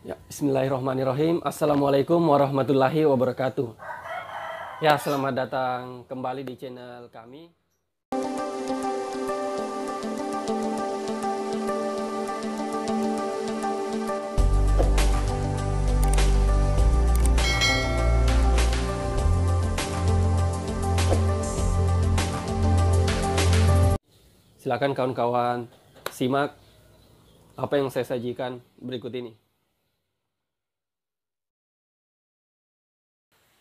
Ya, bismillahirrahmanirrahim. Assalamualaikum warahmatullahi wabarakatuh. Ya, selamat datang kembali di channel kami. Silakan kawan-kawan simak apa yang saya sajikan berikut ini.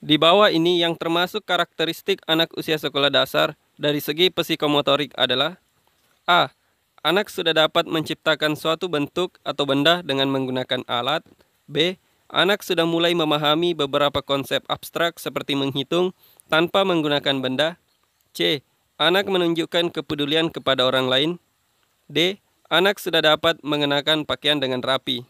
Di bawah ini yang termasuk karakteristik anak usia sekolah dasar dari segi psikomotorik adalah: A. Anak sudah dapat menciptakan suatu bentuk atau benda dengan menggunakan alat. B. Anak sudah mulai memahami beberapa konsep abstrak seperti menghitung tanpa menggunakan benda. C. Anak menunjukkan kepedulian kepada orang lain. D. Anak sudah dapat mengenakan pakaian dengan rapi.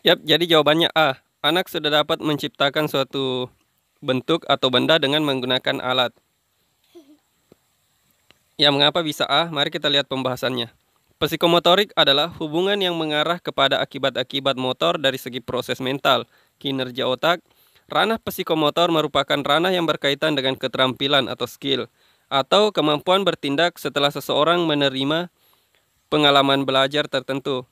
Yap, jadi jawabannya A. Anak sudah dapat menciptakan suatu bentuk atau benda dengan menggunakan alat. Ya, mengapa bisa A? Mari kita lihat pembahasannya. Psikomotorik adalah hubungan yang mengarah kepada akibat-akibat motor dari segi proses mental, kinerja otak. Ranah psikomotor merupakan ranah yang berkaitan dengan keterampilan atau skill, atau kemampuan bertindak setelah seseorang menerima pengalaman belajar tertentu.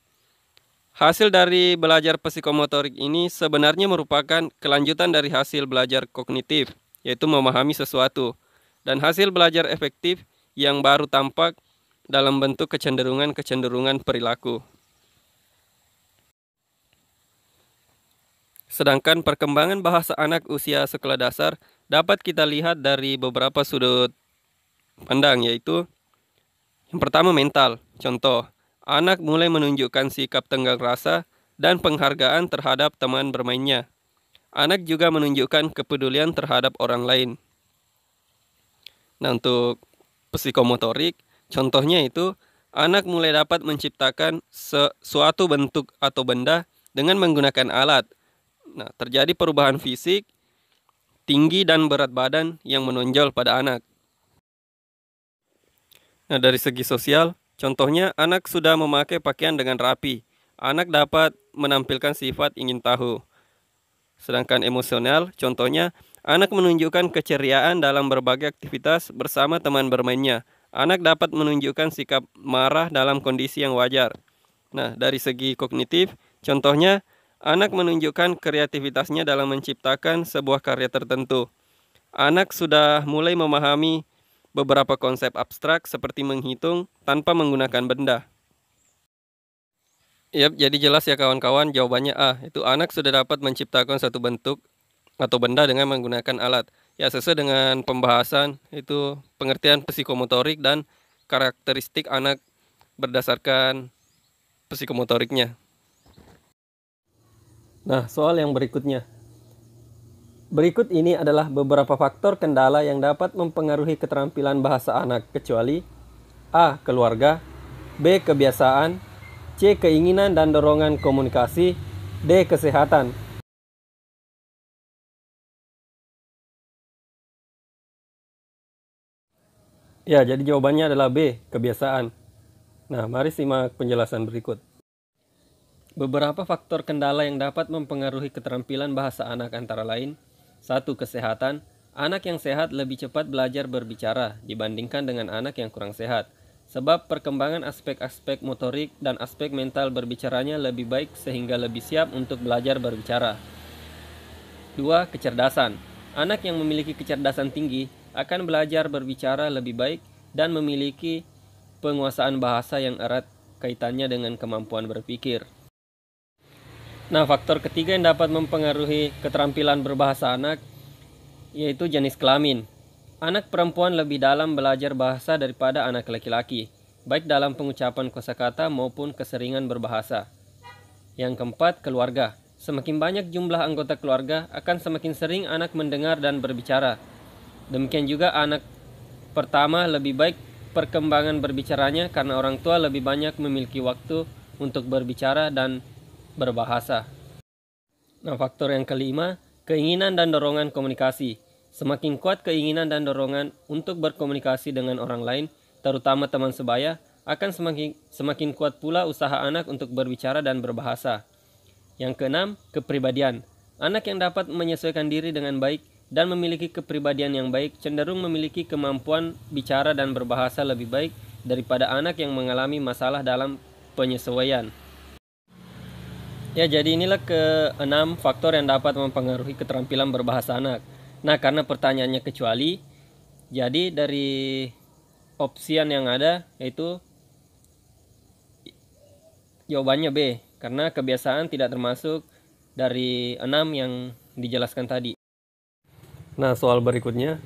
Hasil dari belajar psikomotorik ini sebenarnya merupakan kelanjutan dari hasil belajar kognitif, yaitu memahami sesuatu, dan hasil belajar efektif yang baru tampak dalam bentuk kecenderungan-kecenderungan perilaku. Sedangkan perkembangan bahasa anak usia sekolah dasar dapat kita lihat dari beberapa sudut pandang, yaitu yang pertama mental. Contoh, anak mulai menunjukkan sikap tenggang rasa dan penghargaan terhadap teman bermainnya. Anak juga menunjukkan kepedulian terhadap orang lain. Nah, untuk psikomotorik, contohnya itu anak mulai dapat menciptakan suatu bentuk atau benda dengan menggunakan alat. Nah, terjadi perubahan fisik, tinggi dan berat badan yang menonjol pada anak. Nah, dari segi sosial, contohnya anak sudah memakai pakaian dengan rapi. Anak dapat menampilkan sifat ingin tahu. Sedangkan emosional, contohnya anak menunjukkan keceriaan dalam berbagai aktivitas bersama teman bermainnya. Anak dapat menunjukkan sikap marah dalam kondisi yang wajar. Nah, dari segi kognitif, contohnya anak menunjukkan kreativitasnya dalam menciptakan sebuah karya tertentu. Anak sudah mulai memahami beberapa konsep abstrak seperti menghitung tanpa menggunakan benda. Yap, jadi jelas ya kawan-kawan, jawabannya A. Itu anak sudah dapat menciptakan satu bentuk atau benda dengan menggunakan alat. Ya, sesuai dengan pembahasan itu pengertian psikomotorik dan karakteristik anak berdasarkan psikomotoriknya. Nah, soal yang berikutnya. Berikut ini adalah beberapa faktor kendala yang dapat mempengaruhi keterampilan bahasa anak, kecuali A. Keluarga, B. Kebiasaan, C. Keinginan dan dorongan komunikasi, D. Kesehatan. Ya, jadi jawabannya adalah B. Kebiasaan. Nah, mari simak penjelasan berikut. Beberapa faktor kendala yang dapat mempengaruhi keterampilan bahasa anak antara lain: 1. Kesehatan. Anak yang sehat lebih cepat belajar berbicara dibandingkan dengan anak yang kurang sehat, sebab perkembangan aspek-aspek motorik dan aspek mental berbicaranya lebih baik sehingga lebih siap untuk belajar berbicara. 2. Kecerdasan. Anak yang memiliki kecerdasan tinggi akan belajar berbicara lebih baik dan memiliki penguasaan bahasa yang erat kaitannya dengan kemampuan berpikir. Nah, faktor ketiga yang dapat mempengaruhi keterampilan berbahasa anak yaitu jenis kelamin. Anak perempuan lebih dalam belajar bahasa daripada anak laki-laki, baik dalam pengucapan kosakata maupun keseringan berbahasa. Yang keempat, keluarga. Semakin banyak jumlah anggota keluarga, akan semakin sering anak mendengar dan berbicara. Demikian juga anak pertama lebih baik perkembangan berbicaranya karena orang tua lebih banyak memiliki waktu untuk berbicara dan berbahasa. Nah, faktor yang kelima, keinginan dan dorongan komunikasi. Semakin kuat keinginan dan dorongan untuk berkomunikasi dengan orang lain, terutama teman sebaya, akan semakin kuat pula usaha anak untuk berbicara dan berbahasa. Yang keenam, kepribadian. Anak yang dapat menyesuaikan diri dengan baik dan memiliki kepribadian yang baik cenderung memiliki kemampuan bicara dan berbahasa lebih baik daripada anak yang mengalami masalah dalam penyesuaian. Ya, jadi inilah keenam faktor yang dapat mempengaruhi keterampilan berbahasa anak. Nah, karena pertanyaannya kecuali, jadi dari opsian yang ada yaitu jawabannya B, karena kebiasaan tidak termasuk dari 6 yang dijelaskan tadi. Nah, soal berikutnya,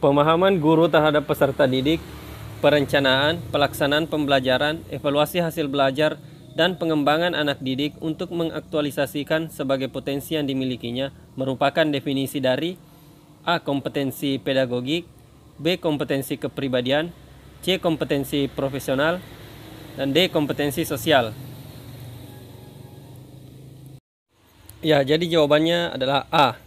pemahaman guru terhadap peserta didik, perencanaan, pelaksanaan pembelajaran, evaluasi hasil belajar, dan pengembangan anak didik untuk mengaktualisasikan sebagai potensi yang dimilikinya merupakan definisi dari A. Kompetensi pedagogik, B. Kompetensi kepribadian, C. Kompetensi profesional, dan D. Kompetensi sosial. Ya, jadi jawabannya adalah A.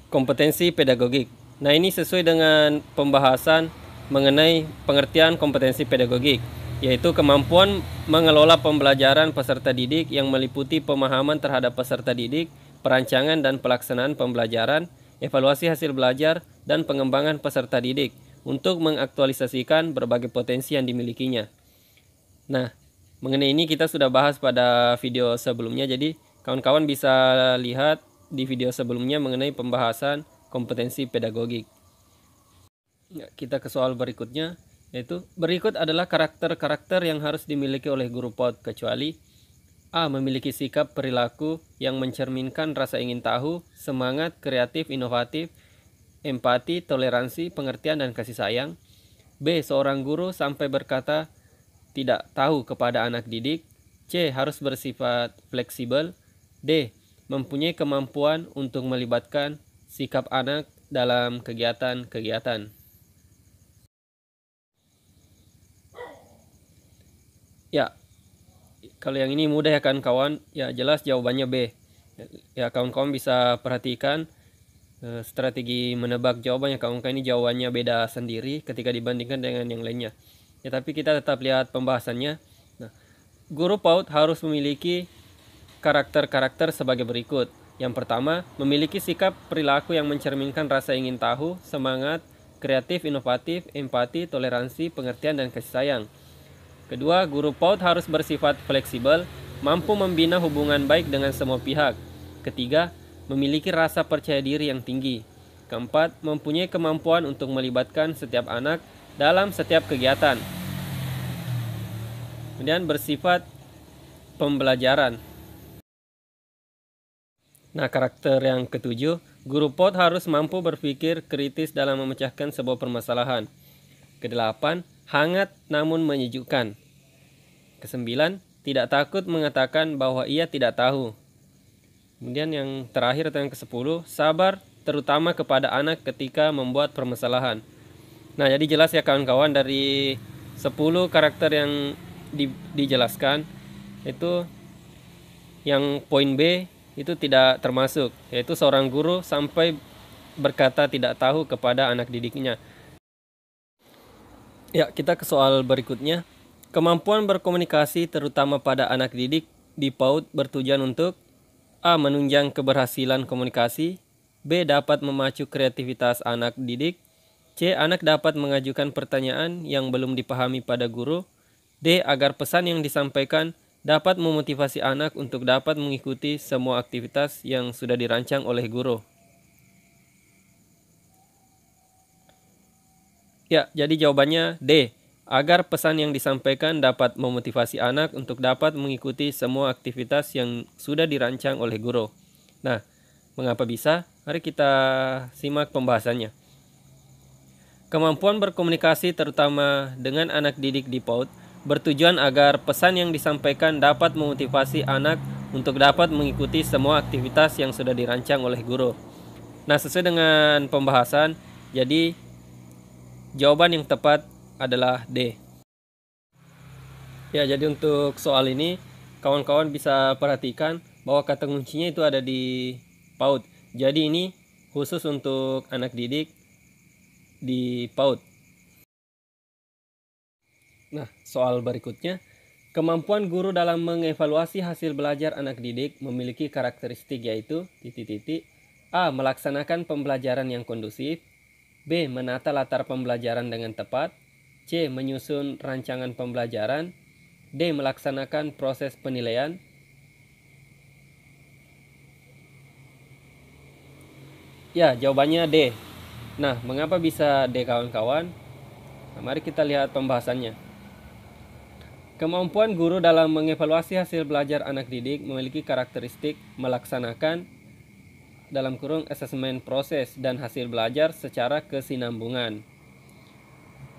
Kompetensi pedagogik. Nah, ini sesuai dengan pembahasan mengenai pengertian kompetensi pedagogik, yaitu kemampuan mengelola pembelajaran peserta didik yang meliputi pemahaman terhadap peserta didik, perancangan dan pelaksanaan pembelajaran, evaluasi hasil belajar, dan pengembangan peserta didik untuk mengaktualisasikan berbagai potensi yang dimilikinya. Nah, mengenai ini kita sudah bahas pada video sebelumnya, jadi kawan-kawan bisa lihat di video sebelumnya mengenai pembahasan kompetensi pedagogik. Ya, kita ke soal berikutnya, yaitu berikut adalah karakter-karakter yang harus dimiliki oleh guru PAUD kecuali A. Memiliki sikap perilaku yang mencerminkan rasa ingin tahu, semangat, kreatif, inovatif, empati, toleransi, pengertian, dan kasih sayang. B. Seorang guru sampai berkata tidak tahu kepada anak didik. C. Harus bersifat fleksibel. D. Mempunyai kemampuan untuk melibatkan sikap anak dalam kegiatan-kegiatan. Ya, kalau yang ini mudah ya kawan-kawan, ya jelas jawabannya B. Ya, kawan-kawan bisa perhatikan strategi menebak jawabannya. Kawan-kawan ini jawabannya beda sendiri ketika dibandingkan dengan yang lainnya. Ya, tapi kita tetap lihat pembahasannya. Nah, guru PAUD harus memiliki karakter-karakter sebagai berikut. Yang pertama, memiliki sikap perilaku yang mencerminkan rasa ingin tahu, semangat, kreatif, inovatif, empati, toleransi, pengertian, dan kasih sayang. Kedua, guru PAUD harus bersifat fleksibel, mampu membina hubungan baik dengan semua pihak. Ketiga, memiliki rasa percaya diri yang tinggi. Keempat, mempunyai kemampuan untuk melibatkan setiap anak dalam setiap kegiatan. Kemudian bersifat pembelajaran. Nah, karakter yang ketujuh, guru PAUD harus mampu berpikir kritis dalam memecahkan sebuah permasalahan. Kedelapan, hangat namun menyejukkan. Kesembilan, tidak takut mengatakan bahwa ia tidak tahu. Kemudian yang terakhir atau yang ke-10, sabar terutama kepada anak ketika membuat permasalahan. Nah, jadi jelas ya kawan-kawan, dari 10 karakter yang dijelaskan itu yang poin B itu tidak termasuk, yaitu seorang guru sampai berkata tidak tahu kepada anak didiknya. Ya, kita ke soal berikutnya. Kemampuan berkomunikasi terutama pada anak didik di PAUD bertujuan untuk A. Menunjang keberhasilan komunikasi, B. Dapat memacu kreativitas anak didik, C. Anak dapat mengajukan pertanyaan yang belum dipahami pada guru, D. Agar pesan yang disampaikan dapat memotivasi anak untuk dapat mengikuti semua aktivitas yang sudah dirancang oleh guru. Ya, jadi jawabannya D. Agar pesan yang disampaikan dapat memotivasi anak untuk dapat mengikuti semua aktivitas yang sudah dirancang oleh guru. Nah, mengapa bisa? Mari kita simak pembahasannya. Kemampuan berkomunikasi terutama dengan anak didik di PAUD bertujuan agar pesan yang disampaikan dapat memotivasi anak untuk dapat mengikuti semua aktivitas yang sudah dirancang oleh guru. Nah, sesuai dengan pembahasan, jadi jawaban yang tepat adalah D. Ya, jadi untuk soal ini kawan-kawan bisa perhatikan bahwa kata kuncinya itu ada di PAUD. Jadi ini khusus untuk anak didik di PAUD. Nah, soal berikutnya, kemampuan guru dalam mengevaluasi hasil belajar anak didik memiliki karakteristik yaitu A. Melaksanakan pembelajaran yang kondusif. B. Menata latar pembelajaran dengan tepat. C. Menyusun rancangan pembelajaran. D. Melaksanakan proses penilaian. Ya, jawabannya D. Nah, mengapa bisa D, kawan-kawan? Nah, mari kita lihat pembahasannya. Kemampuan guru dalam mengevaluasi hasil belajar anak didik memiliki karakteristik melaksanakan dalam kurung asesmen proses dan hasil belajar secara kesinambungan.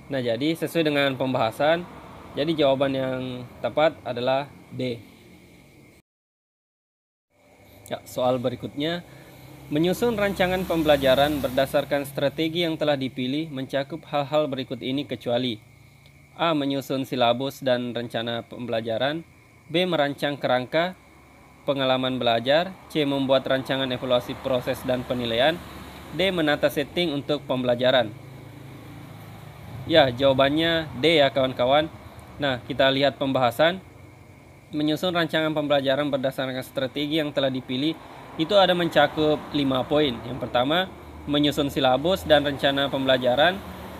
Nah, jadi sesuai dengan pembahasan, jadi jawaban yang tepat adalah D. Ya, soal berikutnya, menyusun rancangan pembelajaran berdasarkan strategi yang telah dipilih mencakup hal-hal berikut ini kecuali A. Menyusun silabus dan rencana pembelajaran. B. Merancang kerangka pengalaman belajar. C. Membuat rancangan evaluasi proses dan penilaian. D. Menata setting untuk pembelajaran. Ya, jawabannya D ya, kawan-kawan. Nah, kita lihat pembahasan. Menyusun rancangan pembelajaran berdasarkan strategi yang telah dipilih itu ada mencakup 5 poin. Yang pertama, menyusun silabus dan rencana pembelajaran.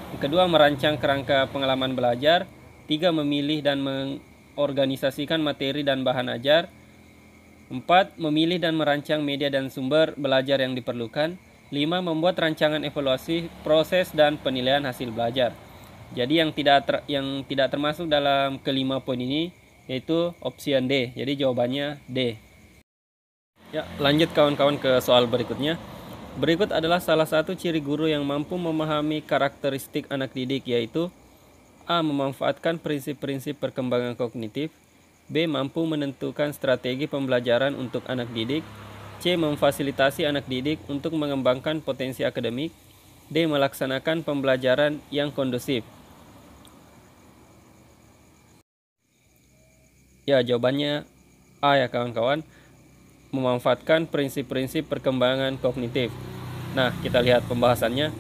Yang kedua, merancang kerangka pengalaman belajar. 3. Memilih dan mengorganisasikan materi dan bahan ajar. 4. Memilih dan merancang media dan sumber belajar yang diperlukan. 5. Membuat rancangan evaluasi proses dan penilaian hasil belajar. Jadi yang tidak termasuk dalam kelima poin ini yaitu option D. Jadi jawabannya D. Ya, lanjut kawan-kawan ke soal berikutnya. Berikut adalah salah satu ciri guru yang mampu memahami karakteristik anak didik, yaitu A. Memanfaatkan prinsip-prinsip perkembangan kognitif. B. Mampu menentukan strategi pembelajaran untuk anak didik. C. Memfasilitasi anak didik untuk mengembangkan potensi akademik. D. Melaksanakan pembelajaran yang kondusif. Ya, jawabannya A ya, kawan-kawan. Memanfaatkan prinsip-prinsip perkembangan kognitif. Nah, kita lihat pembahasannya.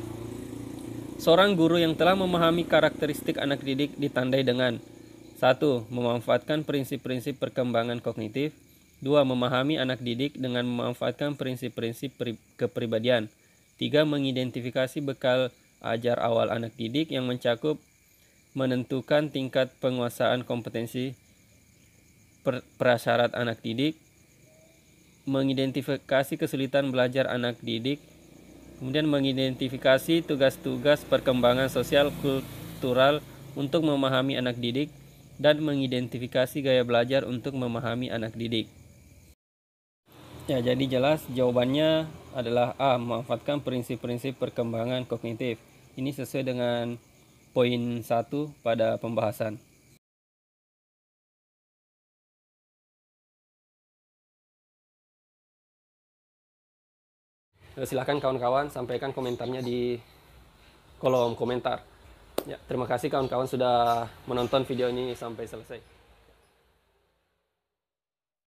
Seorang guru yang telah memahami karakteristik anak didik ditandai dengan 1. Memanfaatkan prinsip-prinsip perkembangan kognitif. 2. Memahami anak didik dengan memanfaatkan prinsip-prinsip kepribadian. 3. Mengidentifikasi bekal ajar awal anak didik yang mencakup menentukan tingkat penguasaan kompetensi prasyarat anak didik, mengidentifikasi kesulitan belajar anak didik, kemudian mengidentifikasi tugas-tugas perkembangan sosial kultural untuk memahami anak didik, dan mengidentifikasi gaya belajar untuk memahami anak didik. Ya, jadi jelas jawabannya adalah A. Memanfaatkan prinsip-prinsip perkembangan kognitif. Ini sesuai dengan poin 1 pada pembahasan. Silahkan kawan-kawan sampaikan komentarnya di kolom komentar. Ya, terima kasih kawan-kawan sudah menonton video ini sampai selesai.